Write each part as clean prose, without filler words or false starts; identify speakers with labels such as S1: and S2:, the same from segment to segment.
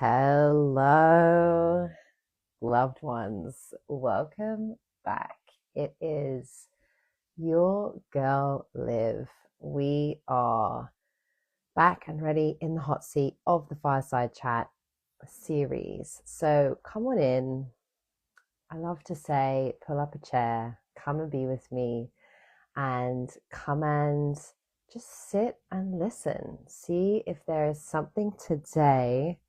S1: Hello, loved ones. Welcome back. It is your girl, Liv. We are back and ready in the hot seat of the Fireside Chat series. So come on in. I love to say, pull up a chair, come and be with me, and come and just sit and listen. See if there is something today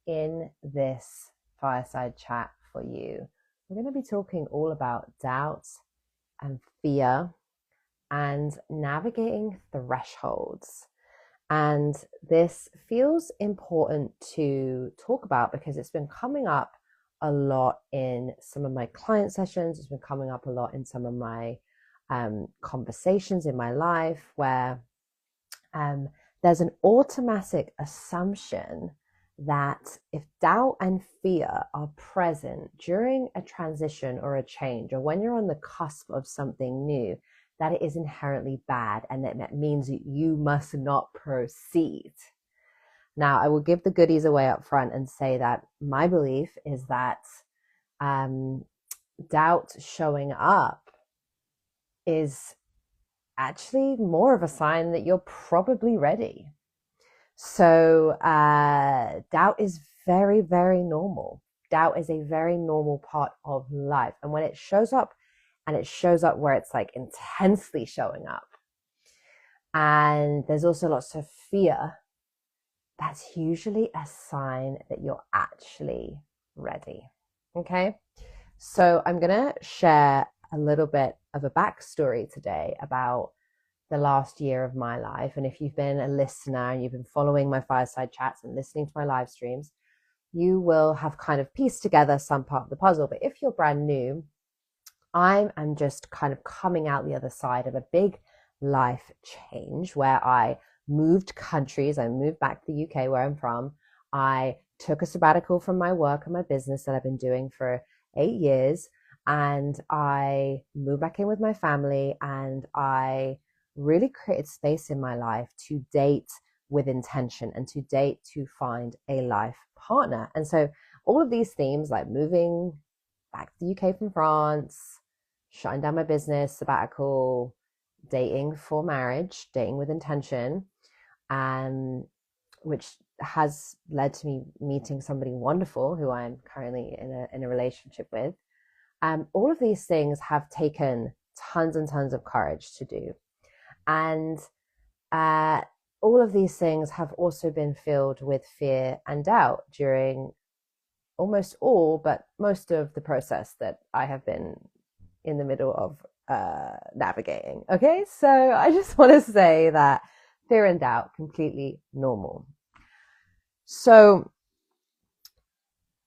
S1: in this fireside chat for you. We're going to be talking all about doubt and fear and navigating thresholds. And this feels important to talk about because it's been coming up a lot in some of my client sessions. It's been coming up a lot in some of my conversations in my life where there's an automatic assumption that if doubt and fear are present during a transition or a change, or when you're on the cusp of something new, that it is inherently bad and that means you must not proceed. Now, I will give the goodies away up front and say that my belief is that doubt showing up is actually more of a sign that you're probably ready. So doubt is very, very normal. Doubt is a very normal part of life. And when it shows up, and it shows up where it's like intensely showing up, and there's also lots of fear, that's usually a sign that you're actually ready. Okay? So I'm going to share a little bit of a backstory today about the last year of my life. And if you've been a listener and you've been following my fireside chats and listening to my live streams, you will have kind of pieced together some part of the puzzle. But if you're brand new, I am just kind of coming out the other side of a big life change where I moved countries. I moved back to the UK where I'm from. I took a sabbatical from my work and my business that I've been doing for 8 years. And I moved back in with my family, and I really created space in my life to date with intention and to date to find a life partner. And so all of these themes, like moving back to the UK from France, shutting down my business, sabbatical, dating for marriage, dating with intention, which has led to me meeting somebody wonderful who I'm currently in a relationship with. All of these things have taken tons and tons of courage to do. And all of these things have also been filled with fear and doubt during almost all, but most of the process that I have been in the middle of navigating. Okay, so I just want to say that fear and doubt, completely normal. So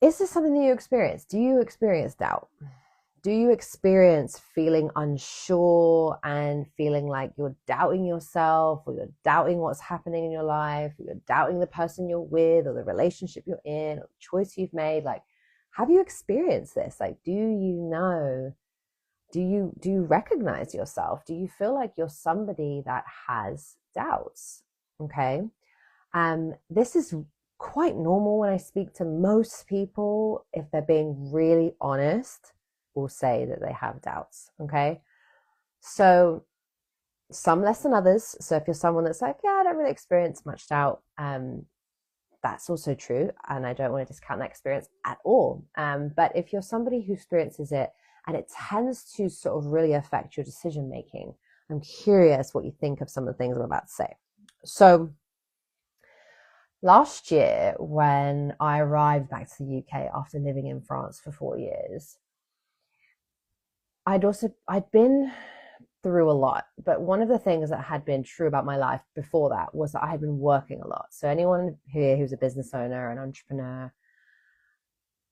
S1: is this something that you experience? Do you experience doubt? Do you experience feeling unsure and feeling like you're doubting yourself, or you're doubting what's happening in your life, or you're doubting the person you're with, or the relationship you're in, or the choice you've made? Like, have you experienced this? Like, do you know? Do you recognize yourself? Do you feel like you're somebody that has doubts? Okay. This is quite normal when I speak to most people. If they're being really honest, will say that they have doubts. Okay. So some less than others. So if you're someone that's like, yeah, I don't really experience much doubt, that's also true. And I don't want to discount that experience at all. But if you're somebody who experiences it and it tends to sort of really affect your decision making, I'm curious what you think of some of the things I'm about to say. So last year, when I arrived back to the UK after living in France for 4 years, I'd been through a lot, but one of the things that had been true about my life before that was that I had been working a lot. So anyone here who's a business owner, an entrepreneur,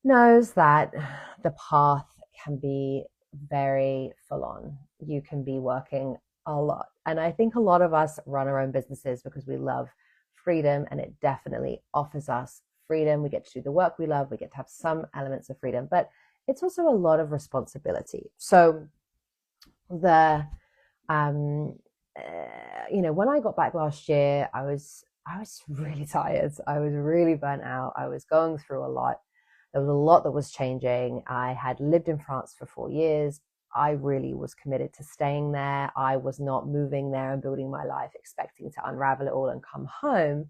S1: knows that the path can be very full on. You can be working a lot. And I think a lot of us run our own businesses because we love freedom, and it definitely offers us freedom. We get to do the work we love. We get to have some elements of freedom, but it's also a lot of responsibility. So when I got back last year, I was I was really tired. I was really burnt out. I was going through a lot. There was a lot that was changing. I had lived in France for 4 years. I really was committed to staying there. I was not moving there and building my life, expecting to unravel it all and come home.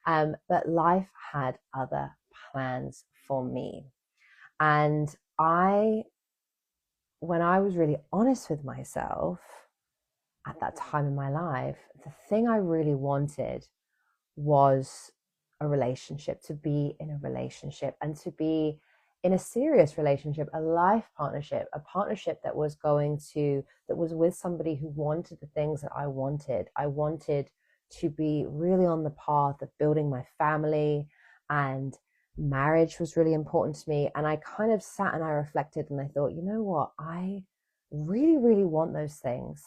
S1: But life had other plans for me. And when I was really honest with myself at that time in my life, the thing I really wanted was a relationship, to be in a relationship and to be in a serious relationship, a life partnership, a partnership that was with somebody who wanted the things that I wanted. I wanted to be really on the path of building my family, and marriage was really important to me. And I kind of sat and I reflected and I thought, you know what? I really, really want those things.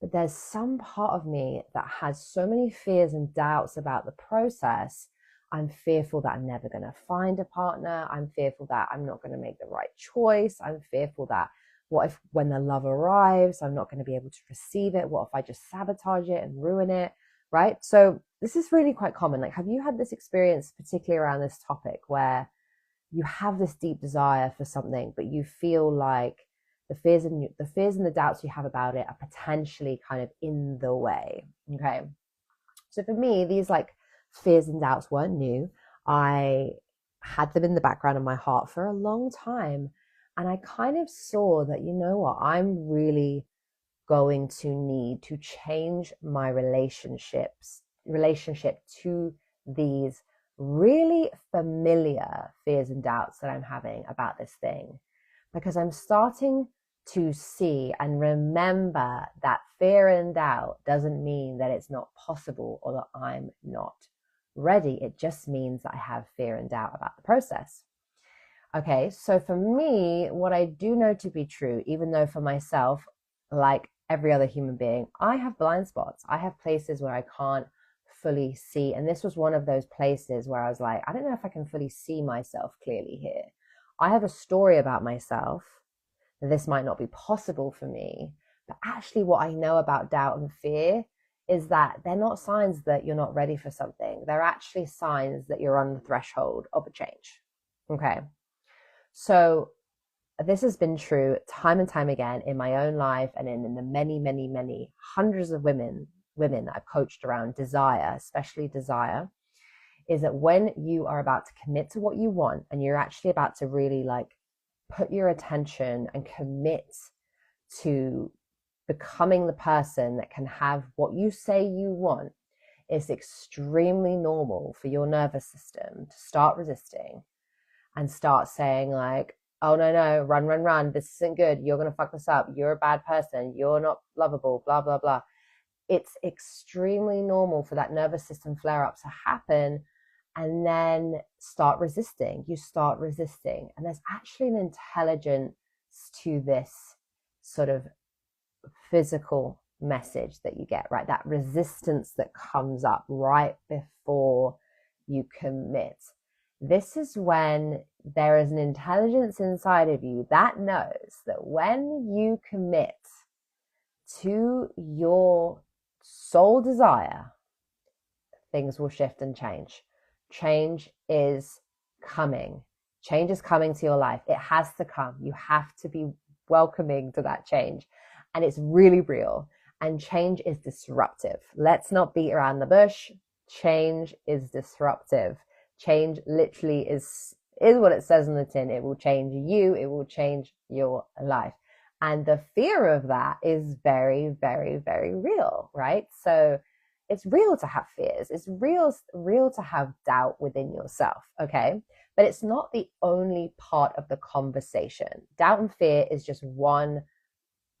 S1: But there's some part of me that has so many fears and doubts about the process. I'm fearful that I'm never going to find a partner. I'm fearful that I'm not going to make the right choice. I'm fearful that what if when the love arrives, I'm not going to be able to receive it? What if I just sabotage it and ruin it? Right? So this is really quite common. Like, have you had this experience, particularly around this topic, where you have this deep desire for something, but you feel like the fears and the doubts you have about it are potentially kind of in the way? Okay. So for me, these like fears and doubts weren't new. I had them in the background of my heart for a long time. And I kind of saw that, you know what, I'm really going to need to change my relationship to these really familiar fears and doubts that I'm having about this thing, because I'm starting to see and remember that fear and doubt doesn't mean that it's not possible or that I'm not ready. It just means that I have fear and doubt about the process. Okay, so for me, what I do know to be true, even though for myself, like every other human being, I have blind spots. I have places where I can't fully see. And this was one of those places where I was like, I don't know if I can fully see myself clearly here. I have a story about myself that this might not be possible for me. But actually, what I know about doubt and fear is that they're not signs that you're not ready for something. They're actually signs that you're on the threshold of a change. Okay. So this has been true time and time again in my own life and in the many, many, many hundreds of women that I've coached around desire, especially desire, is that when you are about to commit to what you want and you're actually about to really like put your attention and commit to becoming the person that can have what you say you want, it's extremely normal for your nervous system to start resisting and start saying like, oh, no, run. This isn't good. You're going to fuck this up. You're a bad person. You're not lovable, blah, blah, blah. It's extremely normal for that nervous system flare up to happen and then start resisting. You start resisting. And there's actually an intelligence to this sort of physical message that you get, right? That resistance that comes up right before you commit. This is when there is an intelligence inside of you that knows that when you commit to your soul desire, things will shift and change. Change is coming. Change is coming to your life. It has to come. You have to be welcoming to that change. And it's really real. And change is disruptive. Let's not beat around the bush. Change is disruptive. Change literally is what it says on the tin. It will change you. It will change your life. And the fear of that is very, very, very real, right? So it's real to have fears. It's real to have doubt within yourself, okay? But it's not the only part of the conversation. Doubt and fear is just one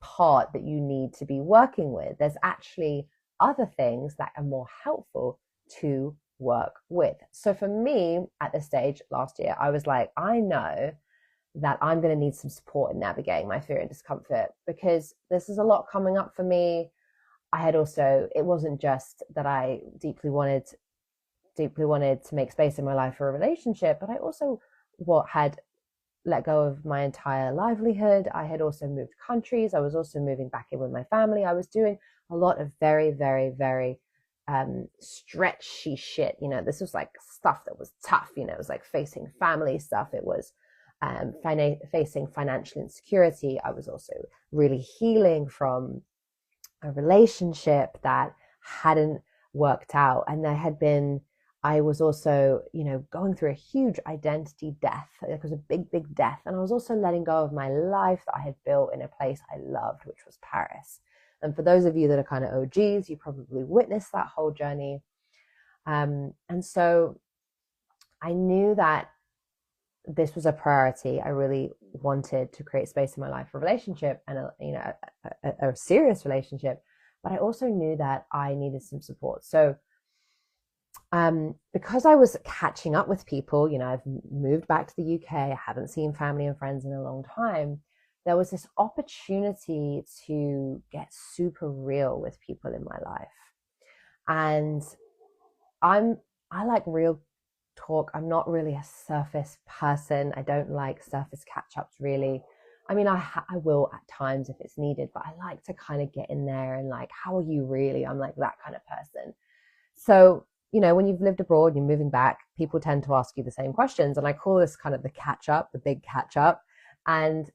S1: part that you need to be working with. There's actually other things that are more helpful to work with. So for me, at this stage last year, I was like, I know that I'm going to need some support in navigating my fear and discomfort, because this is a lot coming up for me. I had also, it wasn't just that I deeply wanted to make space in my life for a relationship, but I also had let go of my entire livelihood. I had also moved countries. I was also moving back in with my family. I was doing a lot of very, very, very stretchy shit. This was like stuff that was tough. It was like facing family stuff. It was facing financial insecurity. I was also really healing from a relationship that hadn't worked out. And I was also, going through a huge identity death. It was a big, big death. And I was also letting go of my life that I had built in a place I loved, which was Paris. And for those of you that are kind of OGs, you probably witnessed that whole journey. And so I knew that this was a priority. I really wanted to create space in my life for a relationship and a serious relationship, but I also knew that I needed some support. So because I was catching up with people, I've moved back to the UK, I haven't seen family and friends in a long time. There was this opportunity to get super real with people in my life. And I like real talk. I'm not really a surface person. I don't like surface catch-ups really. I mean, I will at times if it's needed, but I like to kind of get in there and like, how are you really? I'm like that kind of person. So, when you've lived abroad, you're moving back, people tend to ask you the same questions. And I call this kind of the catch-up, the big catch-up. And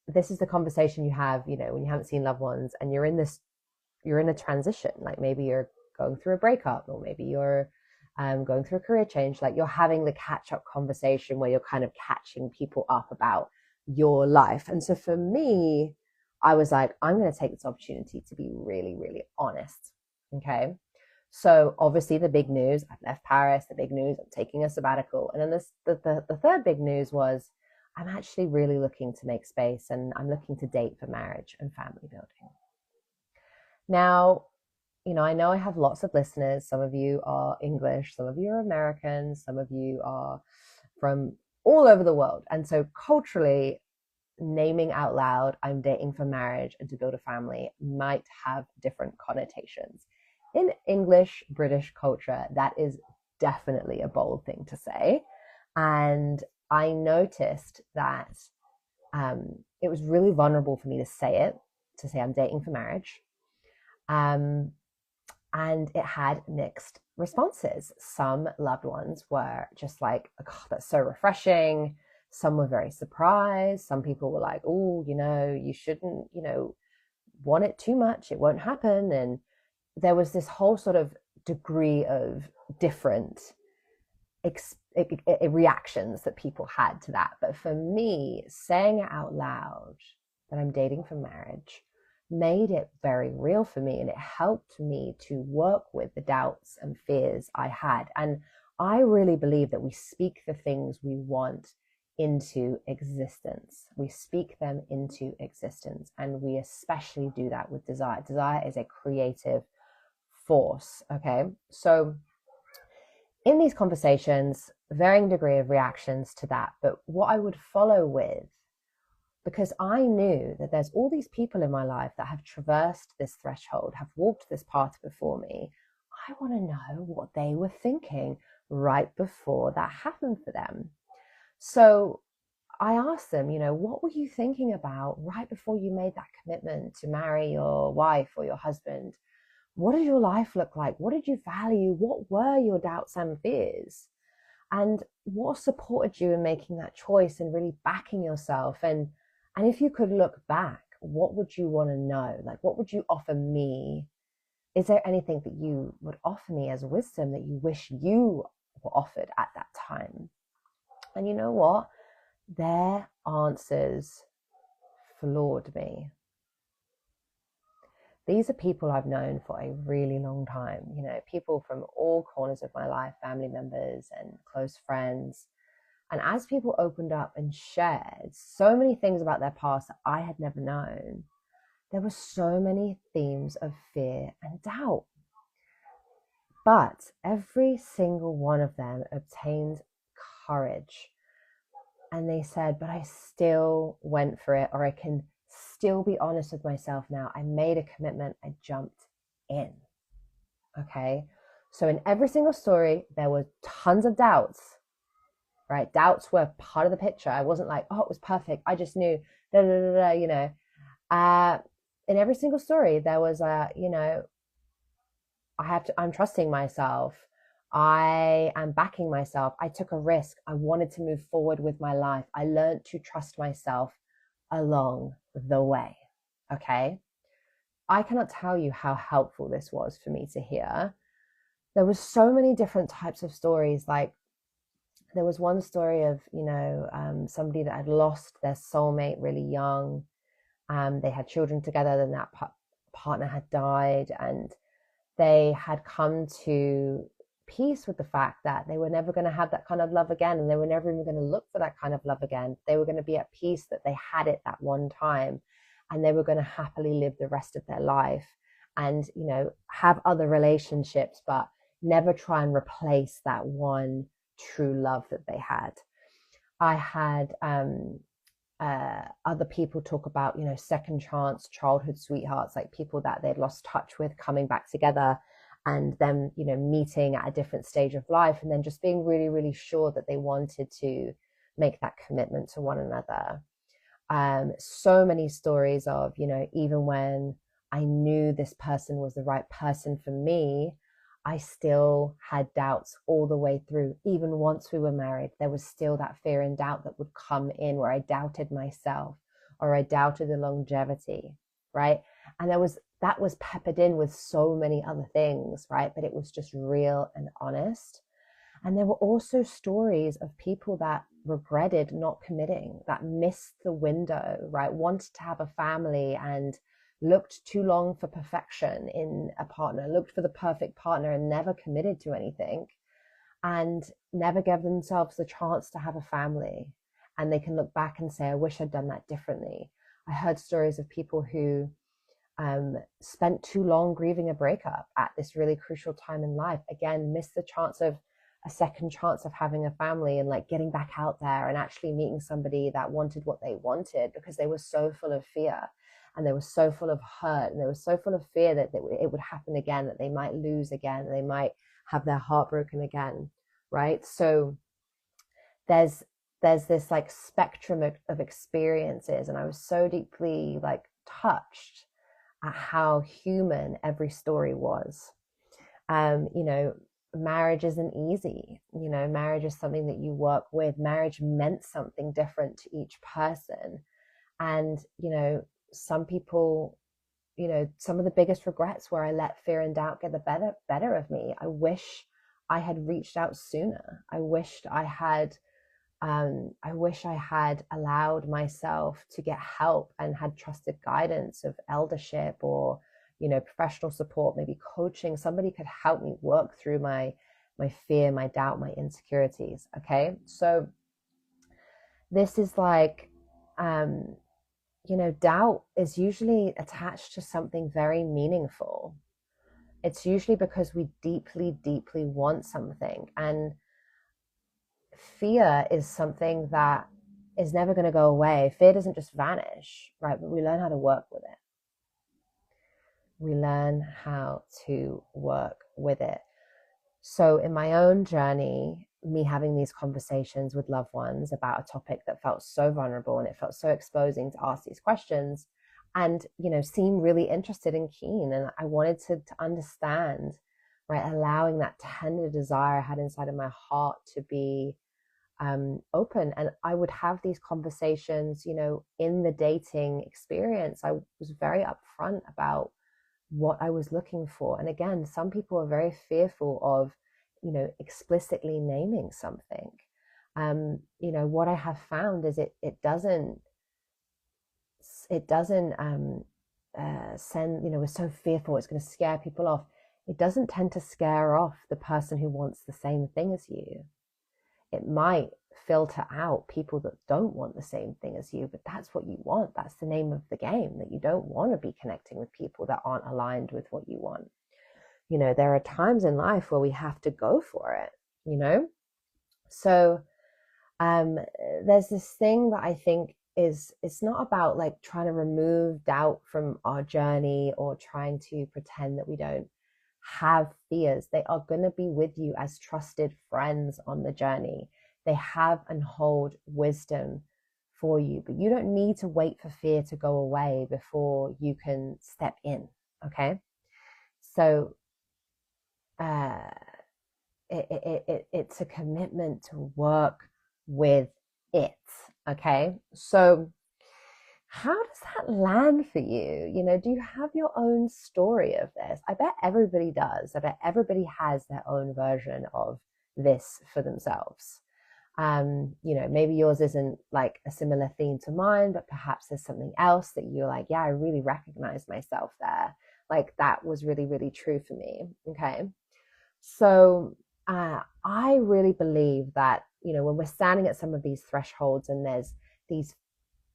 S1: this is the conversation you have, when you haven't seen loved ones and you're in a transition. Like maybe you're going through a breakup, or maybe you're going through a career change. Like you're having the catch-up conversation where you're kind of catching people up about your life. And so for me, I was like, I'm going to take this opportunity to be really, really honest. Okay. So obviously the big news, I've left Paris. The big news, I'm taking a sabbatical. And then the third big news was I'm actually really looking to make space, and I'm looking to date for marriage and family building. Now, I know I have lots of listeners. Some of you are English, some of you are American, some of you are from all over the world. And so culturally, naming out loud, I'm dating for marriage and to build a family might have different connotations. In English, British culture, that is definitely a bold thing to say. And I noticed that it was really vulnerable for me to say I'm dating for marriage. And it had mixed responses. Some loved ones were just like, oh, that's so refreshing. Some were very surprised. Some people were like, oh, you shouldn't, want it too much. It won't happen. And there was this whole sort of degree of different reactions that people had to that. But for me, saying it out loud that I'm dating for marriage made it very real for me, and it helped me to work with the doubts and fears I had. And I really believe that we speak the things we want into existence. We speak them into existence, and we especially do that with desire. Desire is a creative force. Okay, so in these conversations, varying degree of reactions to that, but what I would follow with, because I knew that there's all these people in my life that have traversed this threshold, have walked this path before me. I want to know what they were thinking right before that happened for them. So I asked them, what were you thinking about right before you made that commitment to marry your wife or your husband? What did your life look like? What did you value? What were your doubts and fears? And what supported you in making that choice and really backing yourself? And if you could look back, what would you want to know? Like, what would you offer me? Is there anything that you would offer me as wisdom that you wish you were offered at that time? And you know what? Their answers floored me. These are people I've known for a really long time, people from all corners of my life, family members and close friends. And as people opened up and shared so many things about their past that I had never known, there were so many themes of fear and doubt. But every single one of them obtained courage. And they said, but I still went for it, or I can still be honest with myself now. I made a commitment. I jumped in. Okay. So in every single story, there were tons of doubts, right? Doubts were part of the picture. I wasn't like, oh, it was perfect. I just knew, in every single story, there was I'm trusting myself. I am backing myself. I took a risk. I wanted to move forward with my life. I learned to trust myself along the way. Okay. I cannot tell you how helpful this was for me to hear. There was so many different types of stories. Like there was one story of, somebody that had lost their soulmate really young. They had children together, then that partner had died, and they had come to peace with the fact that they were never going to have that kind of love again, and they were never even going to look for that kind of love again. They were going to be at peace that they had it that one time, and they were going to happily live the rest of their life and, have other relationships, but never try and replace that one true love that they had. I had other people talk about, second chance childhood sweethearts, like people that they'd lost touch with coming back together, and them, meeting at a different stage of life, and then just being really, really sure that they wanted to make that commitment to one another. So many stories of, even when I knew this person was the right person for me, I still had doubts all the way through. Even once we were married, there was still that fear and doubt that would come in, where I doubted myself or I doubted the longevity, right? And that was peppered in with so many other things, right? But it was just real and honest. And there were also stories of people that regretted not committing, that missed the window, right? Wanted to have a family and looked too long for perfection in a partner, looked for the perfect partner and never committed to anything, and never gave themselves the chance to have a family. And they can look back and say, I wish I'd done that differently. I heard stories of people who spent too long grieving a breakup at this really crucial time in life. Again, missed the chance of a second chance of having a family and like getting back out there and actually meeting somebody that wanted what they wanted, because they were so full of fear. And they were so full of hurt, and they were so full of fear that it would happen again, that they might lose again, they might have their heart broken again, right? So there's this like spectrum of experiences, and I was so deeply like touched at how human every story was. Marriage isn't easy. Marriage is something that you work with. Marriage meant something different to each person. And, some people, some of the biggest regrets where I let fear and doubt get the better of me. I wish I had reached out sooner. I wish I had allowed myself to get help and had trusted guidance of eldership or, professional support, maybe coaching. Somebody could help me work through my fear, my doubt, my insecurities. Okay. So this is like, doubt is usually attached to something very meaningful. It's usually because we deeply, deeply want something. And fear is something that is never going to go away. Fear doesn't just vanish, right? But we learn how to work with it. We learn how to work with it. So in my own journey, me having these conversations with loved ones about a topic that felt so vulnerable, and it felt so exposing to ask these questions and, seem really interested and keen. And I wanted to understand, right, allowing that tender desire I had inside of my heart to be open. And I would have these conversations, in the dating experience. I was very upfront about what I was looking for. And again, some people are very fearful of, explicitly naming something. What I have found is it doesn't send, we're so fearful it's going to scare people off. It doesn't tend to scare off the person who wants the same thing as you. It might filter out people that don't want the same thing as you, but that's what you want. That's the name of the game, that you don't want to be connecting with people that aren't aligned with what you want. There are times in life where we have to go for it, So there's this thing that I think it's not about like trying to remove doubt from our journey or trying to pretend that we don't have fears. They are going to be with you as trusted friends on the journey. They have and hold wisdom for you, but you don't need to wait for fear to go away before you can step in. Okay. So uh, it's a commitment to work with it. Okay. So how does that land for you? Do you have your own story of this? I bet everybody does. I bet everybody has their own version of this for themselves. Maybe yours isn't like a similar theme to mine, but perhaps there's something else that you're like, yeah, I really recognize myself there. Like that was really, really true for me. Okay. So I really believe that, when we're standing at some of these thresholds and there's these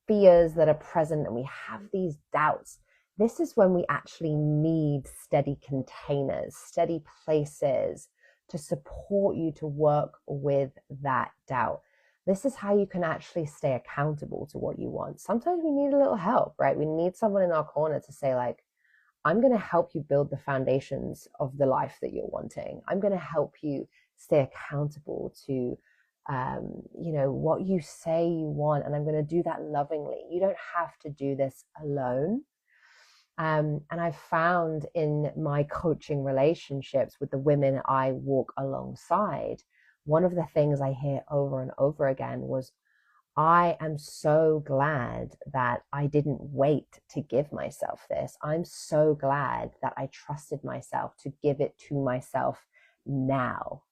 S1: fears that are present and we have these doubts, this is when we actually need steady containers, steady places to support you to work with that doubt. This is how you can actually stay accountable to what you want. Sometimes we need a little help, right? We need someone in our corner to say, like, I'm going to help you build the foundations of the life that you're wanting. I'm going to help you stay accountable to what you say you want, and I'm going to do that lovingly. You don't have to do this alone. And I've found in my coaching relationships with the women I walk alongside, one of the things I hear over and over again was, I am so glad that I didn't wait to give myself this. I'm so glad that I trusted myself to give it to myself now.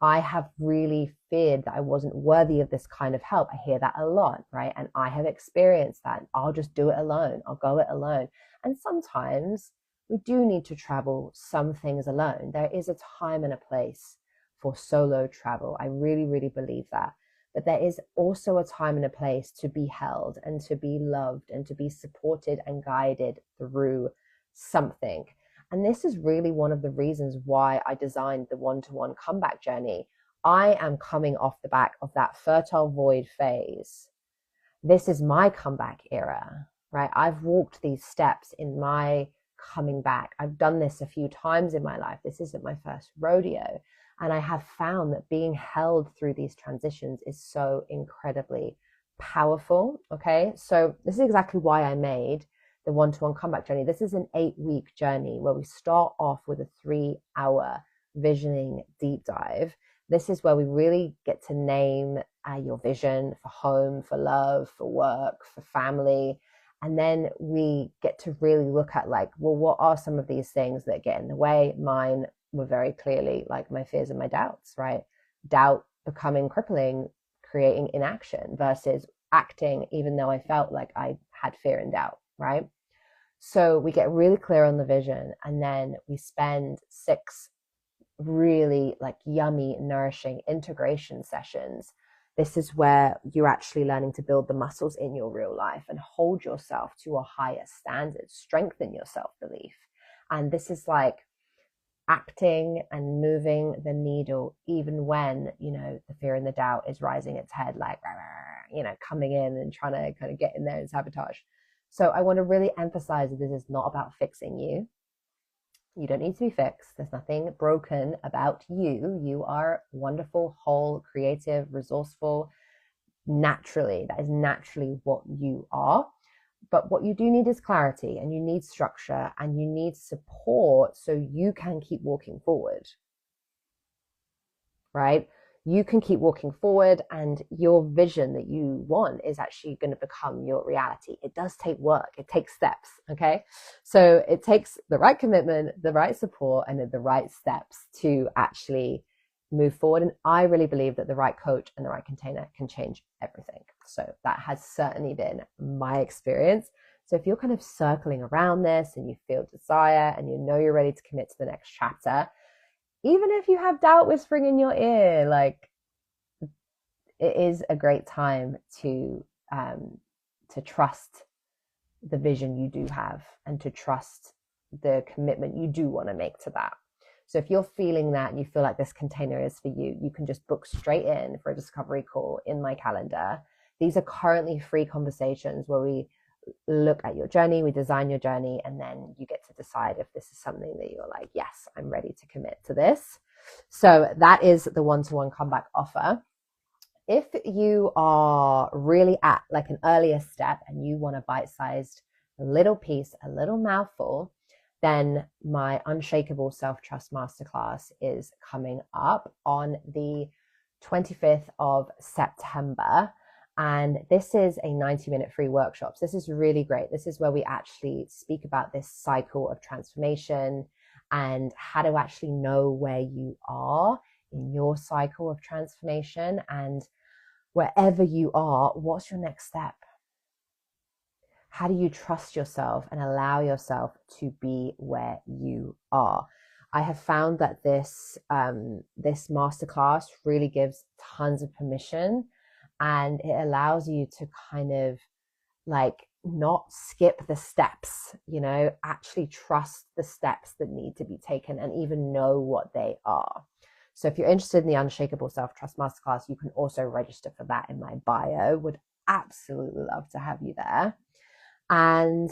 S1: I have really feared that I wasn't worthy of this kind of help. I hear that a lot, right? And I have experienced that. I'll just do it alone. I'll go it alone. And sometimes we do need to travel some things alone. There is a time and a place for solo travel. I really, really believe that. But there is also a time and a place to be held and to be loved and to be supported and guided through something. And this is really one of the reasons why I designed the one-to-one comeback journey. I am coming off the back of that fertile void phase. This is my comeback era, right? I've walked these steps in my coming back. I've done this a few times in my life. This isn't my first rodeo. And I have found that being held through these transitions is so incredibly powerful. Okay. So this is exactly why I made the one-to-one comeback journey. This is an 8-week journey where we start off with a 3-hour visioning deep dive. This is where we really get to name your vision for home, for love, for work, for family. And then we get to really look at, like, well, what are some of these things that get in the way? Mine were very clearly like my fears and my doubts, right? Doubt becoming crippling, creating inaction versus acting, even though I felt like I had fear and doubt, right? So we get really clear on the vision, and then we spend 6 really like yummy, nourishing integration sessions. This is where you're actually learning to build the muscles in your real life and hold yourself to a higher standard, strengthen your self-belief. And this is like acting and moving the needle, even when, the fear and the doubt is rising its head, like, coming in and trying to kind of get in there and sabotage. So I want to really emphasize that this is not about fixing you. You don't need to be fixed. There's nothing broken about you. You are wonderful, whole, creative, resourceful, naturally. That is naturally what you are. But what you do need is clarity, and you need structure, and you need support so you can keep walking forward, right? You can keep walking forward, and your vision that you want is actually going to become your reality. It does take work. It takes steps. Okay. So it takes the right commitment, the right support, and the right steps to actually move forward. And I really believe that the right coach and the right container can change everything. So that has certainly been my experience. So if you're kind of circling around this and you feel desire and you know you're ready to commit to the next chapter, even if you have doubt whispering in your ear, like, it is a great time to trust the vision you do have and to trust the commitment you do want to make to that. So if you're feeling that and you feel like this container is for you, you can just book straight in for a discovery call in my calendar. These are currently free conversations where we look at your journey, we design your journey, and then you get to decide if this is something that you're like, yes, I'm ready to commit to this. So that is the one-to-one comeback offer. If you are really at like an earlier step and you want a bite-sized little piece, a little mouthful, then my Unshakable Self-Trust Masterclass is coming up on the 25th of September. And this is a 90-minute free workshop. So this is really great. This is where we actually speak about this cycle of transformation and how to actually know where you are in your cycle of transformation, and wherever you are, what's your next step? How do you trust yourself and allow yourself to be where you are? I have found that this masterclass really gives tons of permission, and it allows you to kind of like not skip the steps, actually trust the steps that need to be taken and even know what they are. So if you're interested in the Unshakable Self-Trust Masterclass, you can also register for that in my bio. Would absolutely love to have you there. And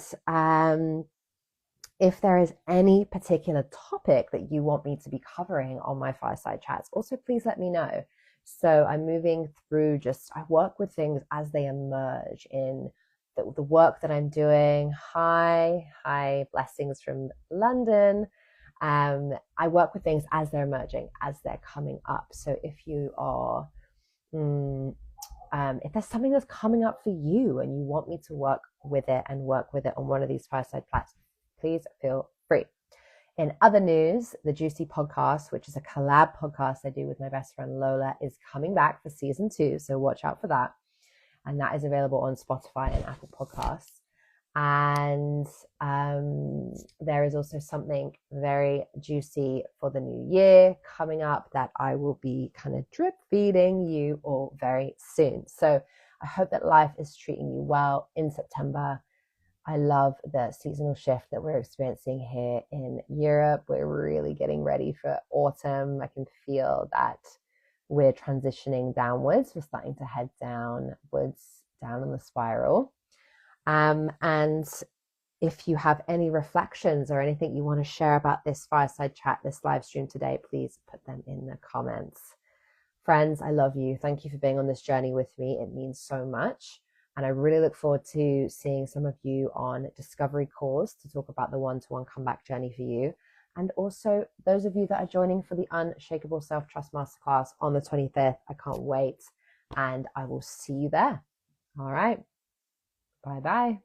S1: if there is any particular topic that you want me to be covering on my Fireside Chats, also please let me know. So I'm moving through I work with things as they emerge in the work that I'm doing. Hi, blessings from London. I work with things as they're emerging, as they're coming up. So if you are, if there's something that's coming up for you and you want me to work with it on one of these Fireside Chats, please feel free. In other news, the Juicy podcast, which is a collab podcast I do with my best friend Lola, is coming back for season 2. So watch out for that. And that is available on Spotify and Apple Podcasts. And there is also something very juicy for the new year coming up that I will be kind of drip feeding you all very soon. So I hope that life is treating you well in September. I love the seasonal shift that we're experiencing here in Europe. We're really getting ready for autumn. I can feel that we're transitioning downwards. We're starting to head downwards, down on the spiral. And if you have any reflections or anything you want to share about this Fireside Chat, this live stream today, please put them in the comments. Friends, I love you. Thank you for being on this journey with me. It means so much. And I really look forward to seeing some of you on discovery calls to talk about the one-to-one comeback journey for you. And also those of you that are joining for the Unshakable Self-Trust Masterclass on the 25th. I can't wait. And I will see you there. All right. Bye-bye.